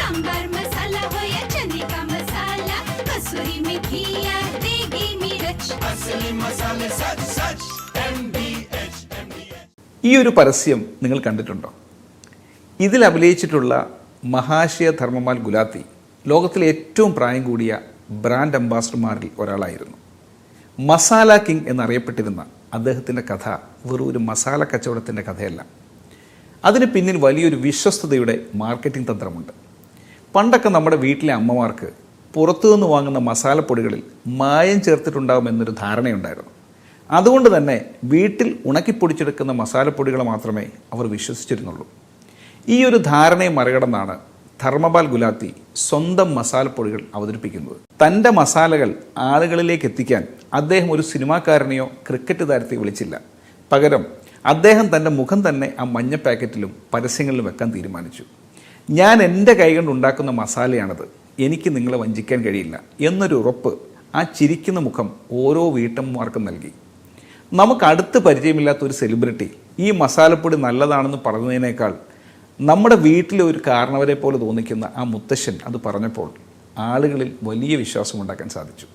सांबार मसाला हो या चने का मसाला, कसूरी मेथी या देगी मिर्च, असली मसाले सच सच MDH. ഈ ഒരു പരസ്യം നിങ്ങൾ കണ്ടിട്ടുണ്ടോ? ഇതിൽ അഭിനയിച്ചിട്ടുള്ള മഹാശയ ധർമ്മമാൽ ഗുലാത്തി ലോകത്തിലെ ഏറ്റവും പ്രായം കൂടിയ ബ്രാൻഡ് അംബാസഡർമാരിൽ ഒരാളായിരുന്നു. മസാല കിങ് എന്നറിയപ്പെട്ടിരുന്ന അദ്ദേഹത്തിൻ്റെ കഥ വെറും ഒരു മസാല കച്ചവടത്തിൻ്റെ കഥയല്ല. അതിന് പിന്നിൽ വലിയൊരു വിശ്വസ്തയുടെ മാർക്കറ്റിംഗ് തന്ത്രമുണ്ട്. പണ്ടൊക്കെ നമ്മുടെ വീട്ടിലെ അമ്മമാർക്ക് പുറത്തുനിന്ന് വാങ്ങുന്ന മസാലപ്പൊടികളിൽ മായം ചേർത്തിട്ടുണ്ടാകുമെന്നൊരു ധാരണയുണ്ടായിരുന്നു. അതുകൊണ്ട് തന്നെ വീട്ടിൽ ഉണക്കിപ്പൊടിച്ചെടുക്കുന്ന മസാലപ്പൊടികൾ മാത്രമേ അവർ വിശ്വസിച്ചിരുന്നുള്ളൂ. ഈ ഒരു ധാരണയെ മറികടന്നാണ് ധർമ്മപാൽ ഗുലാത്തി സ്വന്തം മസാലപ്പൊടികൾ അവതരിപ്പിക്കുന്നത്. തൻ്റെ മസാലകൾ ആളുകളിലേക്ക് എത്തിക്കാൻ അദ്ദേഹം ഒരു സിനിമാക്കാരനെയോ ക്രിക്കറ്റ് താരത്തെയോ വിളിച്ചില്ല. പകരം അദ്ദേഹം തൻ്റെ മുഖം തന്നെ ആ മഞ്ഞ പാക്കറ്റിലും പരസ്യങ്ങളിലും വെക്കാൻ തീരുമാനിച്ചു. ഞാൻ എൻ്റെ കൈകൊണ്ട് ഉണ്ടാക്കുന്ന മസാലയാണത്, എനിക്ക് നിങ്ങളെ വഞ്ചിക്കാൻ കഴിയില്ല എന്നൊരു ഉറപ്പ് ആ ചിരിക്കുന്ന മുഖം ഓരോ വീട്ടമ്മമാർക്കും നൽകി. നമുക്ക് അടുത്ത് പരിചയമില്ലാത്ത ഒരു സെലിബ്രിറ്റി ഈ മസാലപ്പൊടി നല്ലതാണെന്ന് പറഞ്ഞതിനേക്കാൾ നമ്മുടെ വീട്ടിലെ ഒരു കാരണവരെ പോലെ തോന്നിക്കുന്ന ആ മുത്തശ്ശൻ അത് പറഞ്ഞപ്പോൾ ആളുകളിൽ വലിയ വിശ്വാസമുണ്ടാക്കാൻ സാധിച്ചു.